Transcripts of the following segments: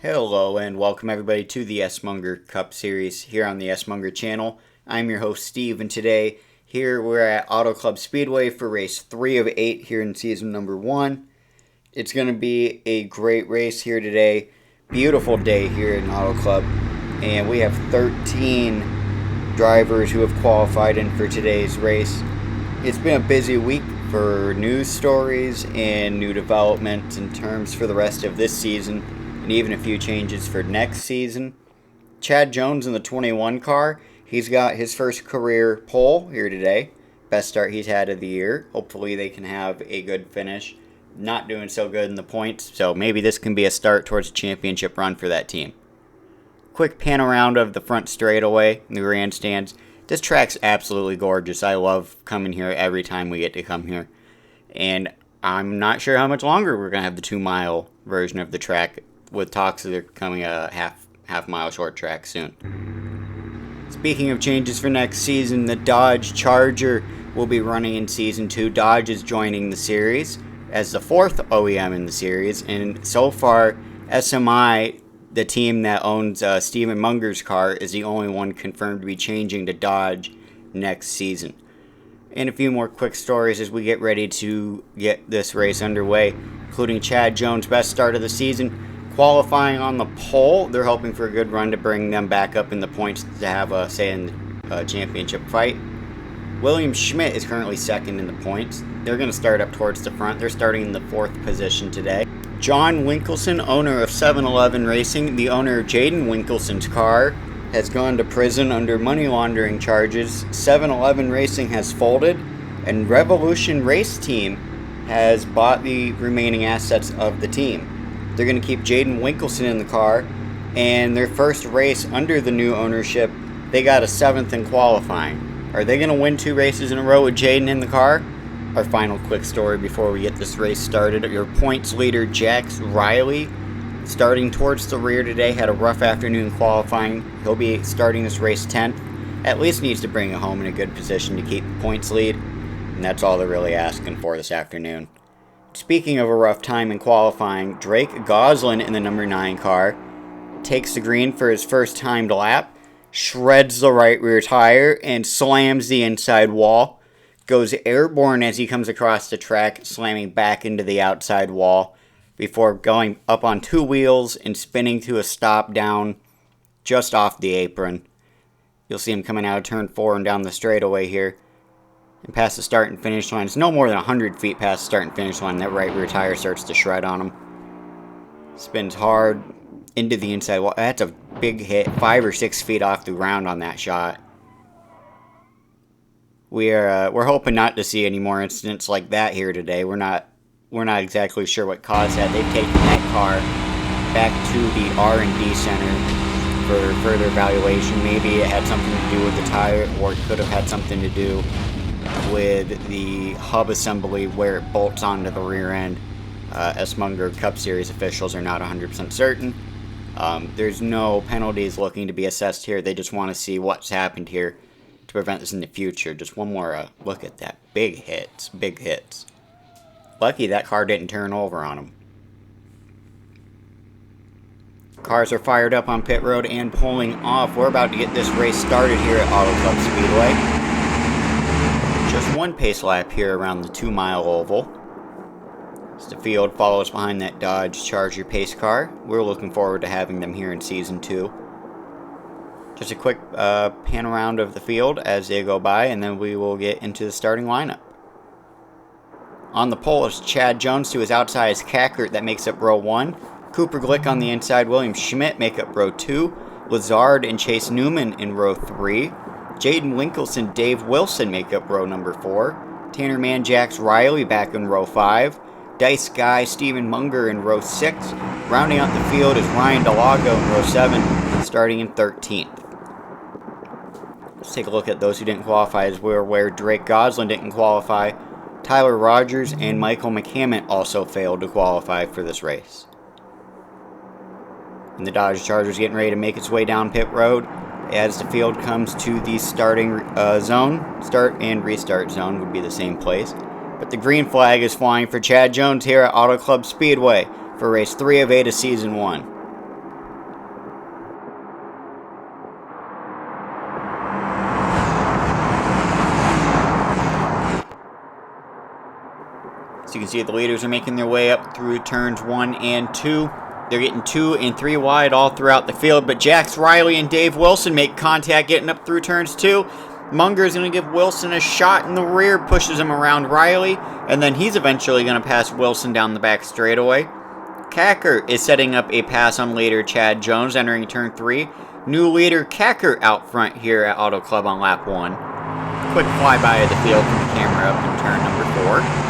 Hello and welcome everybody to the SMunger Cup Series here on the SMunger channel. I'm your host Steve, and today here we're at AutoClub Speedway for race 3 of 8 here in season number 1. It's going to be a great race here today. Beautiful day here in AutoClub, and we have 13 drivers who have qualified in for today's race. It's been a busy week for news stories and new developments in terms for the rest of this season, and even a few changes for next season. Chad Jones in the 21 car, he's got his first career pole here today. Best start he's had of the year. Hopefully they can have a good finish. Not doing so good in the points, so maybe this can be a start towards a championship run for that team. Quick pan around of the front straightaway in the grandstands. This track's absolutely gorgeous. I love coming here every time we get to come here. And I'm not sure how much longer we're going to have the 2-mile version of the track, with talks of there coming a half mile short track soon. Speaking of changes for next season, the Dodge Charger will be running in season 2. Dodge is joining the series as the 4th OEM in the series, and so far SMI, the team that owns Steven Munger's car, is the only one confirmed to be changing to Dodge next season. And a few more quick stories as we get ready to get this race underway, including Chad Jones' best start of the season, qualifying on the pole. They're hoping for a good run to bring them back up in the points to have a say in the championship fight. William Schmidt is currently second in the points. They're going to start up towards the front. They're starting in the 4th position today. John Winkelson, owner of 7-Eleven Racing, the owner of Jaden Winkelson's car, has gone to prison under money laundering charges. 7-Eleven Racing has folded, and Revolution Race Team has bought the remaining assets of the team. They're going to keep Jaden Winkelson in the car, and their first race under the new ownership, they got a 7th in qualifying. Are they going to win 2 races in a row with Jaden in the car? Our final quick story before we get this race started. Your points leader, Jax Riley, starting towards the rear today, had a rough afternoon qualifying. He'll be starting this race 10th. At least needs to bring it home in a good position to keep the points lead, and that's all they're really asking for this afternoon. Speaking of a rough time in qualifying, Drake Goslin in the number 9 car takes the green for his first timed lap, shreds the right rear tire, and slams the inside wall. Goes airborne as he comes across the track, slamming back into the outside wall before going up on 2 wheels and spinning to a stop down just off the apron. You'll see him coming out of turn 4 and down the straightaway here and past the start and finish line. It's no more than 100 feet past the start and finish line. That right rear tire starts to shred on him. Spins hard into the inside wall. That's a big hit, 5 or 6 feet off the ground on that shot. We're hoping not to see any more incidents like that here today. We're not exactly sure what caused that. They've taken that car back to the R&D center for further evaluation. Maybe it had something to do with the tire, or it could have had something to do with the hub assembly where it bolts onto the rear end. SMunger Cup Series officials are not 100% certain. There's no penalties looking to be assessed here. They just want to see what's happened here to prevent this in the future. Just one more look at that. Big hits. Lucky that car didn't turn over on them. Cars are fired up on pit road and pulling off. We're about to get this race started here at AutoClub Speedway. Just one pace lap here around the 2-mile oval. As the field follows behind that Dodge Charger pace car. We're looking forward to having them here in season 2. Just a quick pan around of the field as they go by, and then we will get into the starting lineup. On the pole is Chad Jones to his outside is Kackert, that makes up row 1. Cooper Glick on the inside, William Schmidt make up row 2. Lazard and Chase Newman in row 3. Jaden Winkelson, Dave Wilson make up row number 4. Tanner Mann, Jax Riley back in row 5. Dice Guy, Steven Munger in row 6. Rounding out the field is Ryan Delago in row 7, starting in 13th. Let's take a look at those who didn't qualify, as we're aware Drake Goslin didn't qualify. Tyler Rogers and Michael McCammon also failed to qualify for this race. And the Dodge Charger's getting ready to make its way down pit road as the field comes to the starting zone. Start and restart zone would be the same place. But the green flag is flying for Chad Jones here at AutoClub Speedway for race 3 of 8 of season 1. can see the leaders are making their way up through turns 1 and 2. They're getting 2 and 3 wide all throughout the field, but Jax Riley and Dave Wilson make contact getting up through turns 2. Munger is going to give Wilson a shot in the rear, pushes him around Riley, and then he's eventually going to pass Wilson down the back straightaway. Kacker is setting up a pass on leader Chad Jones entering turn 3. New leader Kacker out front here at Auto Club on lap 1. Quick flyby of the field from the camera up in turn number 4.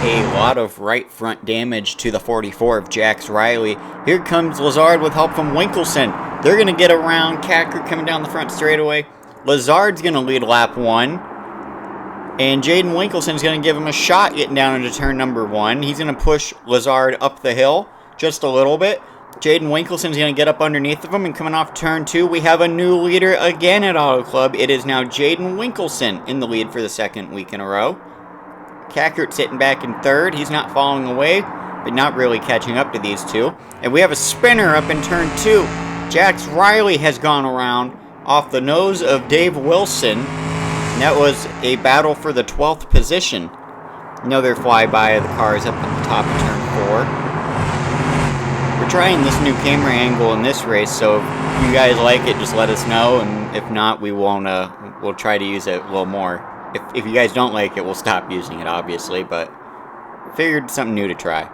A lot of right front damage to the 44 of Jax Riley. Here comes Lazard with help from Winkelson. They're going to get around Kacker coming down the front straightaway. Lazard's going to lead lap 1. And Jaden Winkelson's going to give him a shot getting down into turn number 1. He's going to push Lazard up the hill just a little bit. Jaden Winkelson's going to get up underneath of him, and coming off turn 2, we have a new leader again at Auto Club. It is now Jaden Winkelson in the lead for the second week in a row. Kackert sitting back in third. He's not falling away, but not really catching up to these two. And we have a spinner up in turn 2. Jax Riley has gone around off the nose of Dave Wilson. And that was a battle for the 12th position. Another flyby of the cars up at the top of turn 4. We're trying this new camera angle in this race, so if you guys like it, just let us know. And if not, we won't. We'll try to use it a little more. If you guys don't like it, we'll stop using it, obviously, but figured something new to try.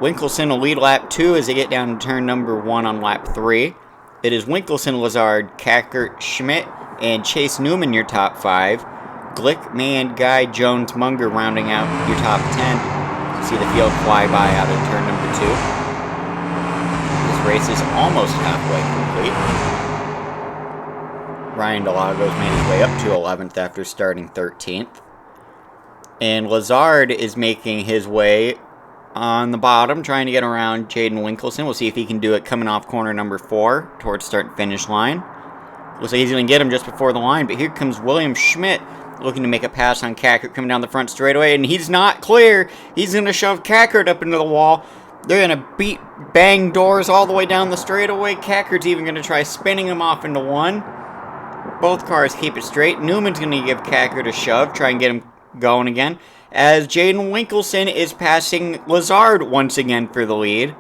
Winkelson will lead lap 2 as they get down to turn number 1 on lap 3. It is Winkelson, Lazard, Kackert, Schmidt, and Chase Newman your top 5. Glick, Mann, Guy, Jones, Munger rounding out your top 10. You see the field fly by out of turn number 2. This race is almost halfway complete. Ryan DeLago's made his way up to 11th after starting 13th. And Lazard is making his way on the bottom, trying to get around Jaden Winkelson. We'll see if he can do it coming off corner number 4 towards start and finish line. Looks like he's going to get him just before the line, but here comes William Schmidt looking to make a pass on Kackert coming down the front straightaway, and he's not clear. He's going to shove Kackert up into the wall. They're going to bang doors all the way down the straightaway. Kackert's even going to try spinning him off into one. Both cars keep it straight. Newman's going to give Kackert a shove, try and get him going again, as Jaden Winkelson is passing Lazard once again for the lead.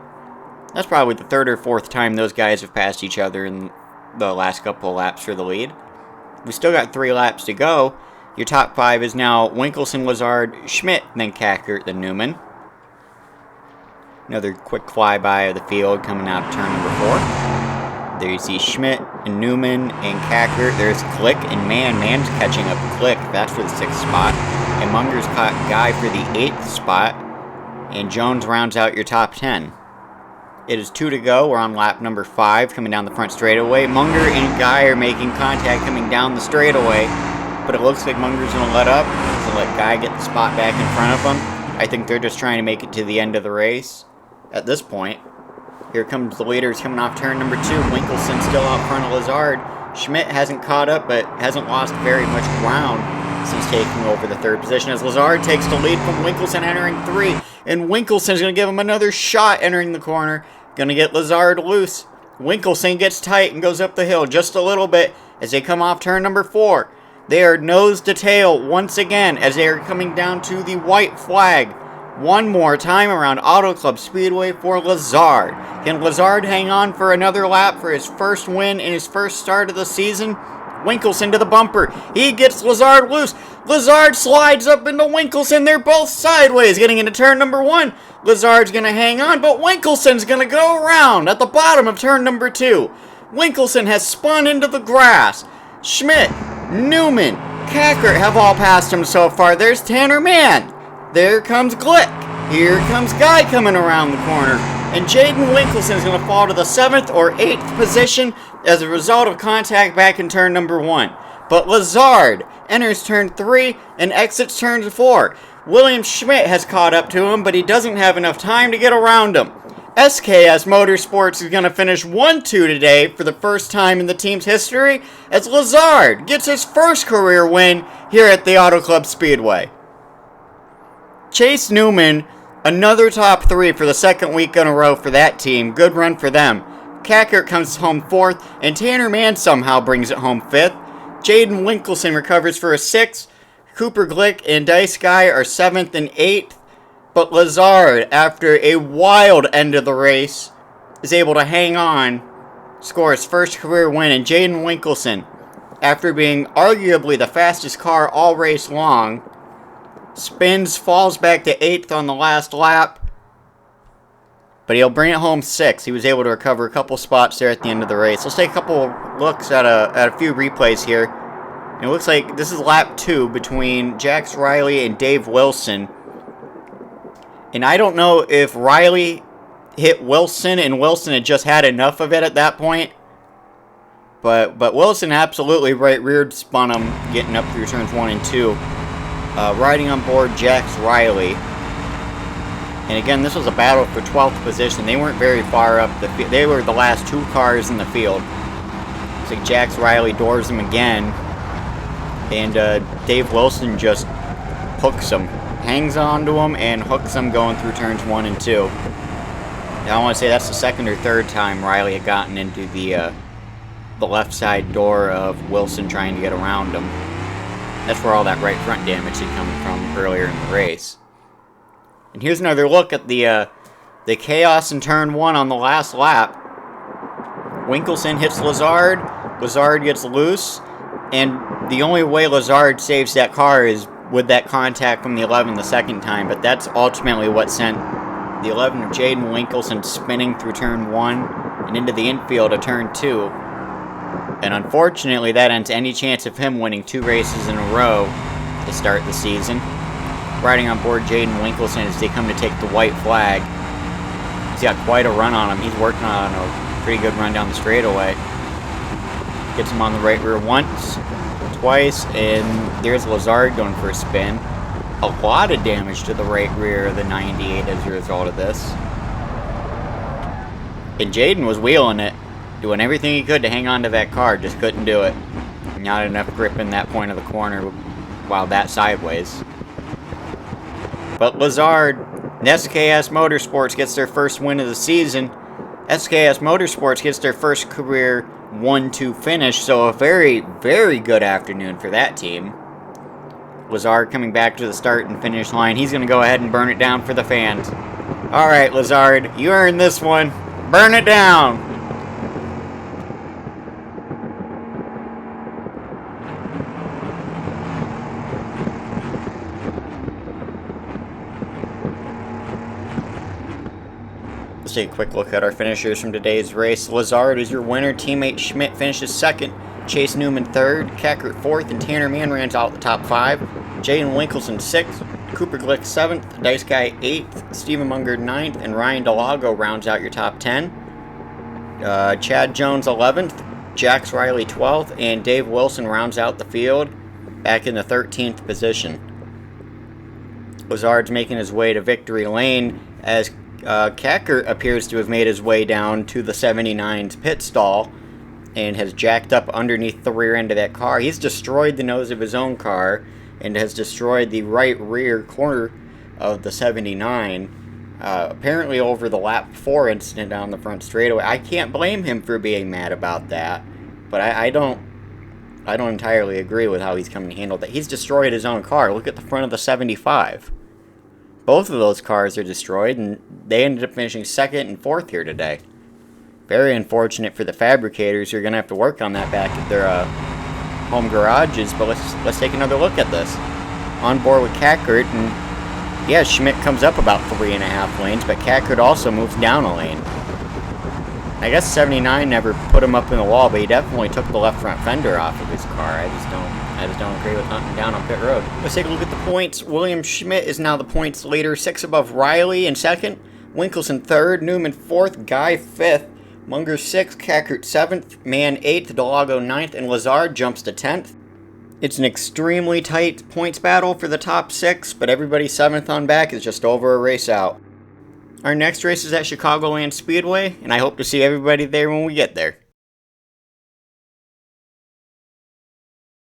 That's probably the third or fourth time those guys have passed each other in the last couple of laps for the lead. We still got 3 laps to go. Your top 5 is now Winkelson, Lazard, Schmidt, then Kackert, then Newman. Another quick flyby of the field coming out of turn number 4. There you see Schmidt and Newman and Kackert. There's Glick and Mann. Mann's catching up Glick. That's for the 6th spot. And Munger's caught Guy for the 8th spot. And Jones rounds out your top 10. It is 2 to go. We're on lap number 5 coming down the front straightaway. Munger and Guy are making contact coming down the straightaway. But it looks like Munger's going to let up to let Guy get the spot back in front of him. I think they're just trying to make it to the end of the race at this point. Here comes the leaders coming off turn number 2. Winkelson still out front of Lazard. Schmidt hasn't caught up, but hasn't lost very much ground since taking over the 3rd position, as Lazard takes the lead from Winkelson entering 3. And Winkelson's going to give him another shot entering the corner. Going to get Lazard loose. Winkelson gets tight and goes up the hill just a little bit as they come off turn number 4. They are nose to tail once again as they are coming down to the white flag. One more time around Auto Club Speedway for Lazard. Can Lazard hang on for another lap for his first win in his first start of the season? Winkelson to the bumper. He gets Lazard loose. Lazard slides up into Winkelson. They're both sideways getting into turn number 1. Lazard's going to hang on, but Winkelson's going to go around at the bottom of turn number 2. Winkelson has spun into the grass. Schmidt, Newman, Kackert have all passed him so far. There's Tanner Mann. There comes Glick. Here comes Guy coming around the corner. And Jaden Winkelson is going to fall to the 7th or 8th position as a result of contact back in turn number 1. But Lazard enters turn 3 and exits turn 4. William Schmidt has caught up to him, but he doesn't have enough time to get around him. SKS Motorsports is going to finish 1-2 today for the first time in the team's history as Lazard gets his first career win here at the Auto Club Speedway. Chase Newman, another top 3 for the second week in a row for that team. Good run for them. Kackert comes home 4th, and Tanner Mann somehow brings it home 5th. Jaden Winkelson recovers for a 6th. Cooper Glick and Dice Guy are 7th and 8th. But Lazard, after a wild end of the race, is able to hang on, score his first career win. And Jaden Winkelson, after being arguably the fastest car all race long, spins, falls back to 8th on the last lap. But he'll bring it home 6th. He was able to recover a couple spots there at the end of the race. Let's take a couple looks at a few replays here. And it looks like this is lap 2 between Jax Riley and Dave Wilson. And I don't know if Riley hit Wilson and Wilson had just had enough of it at that point. But Wilson absolutely right reared spun him getting up through turns 1 and 2. Riding on board Jax Riley. And again, this was a battle for 12th position. They weren't very far up the field. They were the last 2 cars in the field. So Jax Riley doors him again. And Dave Wilson just hooks him. Hangs onto him and hooks him going through turns 1 and 2. Now I want to say that's the second or third time Riley had gotten into the left side door of Wilson trying to get around him. That's where all that right front damage had come from earlier in the race. And here's another look at the chaos in turn 1 on the last lap. Winkelson hits Lazard. Lazard gets loose. And the only way Lazard saves that car is with that contact from the 11 the second time. But that's ultimately what sent the 11 of Jaden Winkelson spinning through turn 1 and into the infield of turn 2. And unfortunately, that ends any chance of him winning 2 races in a row to start the season. Riding on board Jaden Winkelson as they come to take the white flag. He's got quite a run on him. He's working on a pretty good run down the straightaway. Gets him on the right rear once, twice, and there's Lazard going for a spin. A lot of damage to the right rear of the 98 as a result of this. And Jaden was wheeling it, doing everything he could to hang on to that car, just couldn't do it. Not enough grip in that point of the corner while that sideways. But Lazard, SKS Motorsports gets their first win of the season. SKS Motorsports gets their first career 1-2 finish, so a very, very good afternoon for that team. Lazard coming back to the start and finish line. He's going to go ahead and burn it down for the fans. All right, Lazard, you earned this one. Burn it down. Let's take a quick look at our finishers from today's race. Lazard is your winner. Teammate Schmidt finishes 2nd. Chase Newman 3rd. Kackert 4th. And Tanner Mann rounds out the top 5. Jaden Winkelson 6th. Cooper Glick 7th. Dice Guy 8th. Stephen Munger 9th. And Ryan Delago rounds out your top 10. Chad Jones 11th. Jax Riley 12th. And Dave Wilson rounds out the field back in the 13th position. Lazard's making his way to victory lane as Kackert appears to have made his way down to the 79's pit stall and has jacked up underneath the rear end of that car. He's destroyed the nose of his own car and has destroyed the right rear corner of the 79, apparently over the lap 4 incident down the front straightaway. I can't blame him for being mad about that, but I don't entirely agree with how he's coming to handle that. He's destroyed his own car. Look at the front of the 75. Both of those cars are destroyed, and they ended up finishing 2nd and 4th here today. Very unfortunate for the fabricators who are going to have to work on that back at their home garages, but let's take another look at this. On board with Kackert, and yeah, Schmidt comes up about 3.5 lanes, but Kackert also moves down a lane. I guess 79 never put him up in the wall, but he definitely took the left front fender off of his car. I just don't agree with hunting down on pit road. Let's take a look at the points. William Schmidt is now the points leader, 6 above Riley in 2nd, Winkelson 3rd, Newman 4th, Guy 5th, Munger 6th, Kackert 7th, Mann 8th, Delago 9th, and Lazard jumps to 10th. It's an extremely tight points battle for the top 6, but everybody 7th on back is just over a race out. Our next race is at Chicagoland Speedway, and I hope to see everybody there when we get there.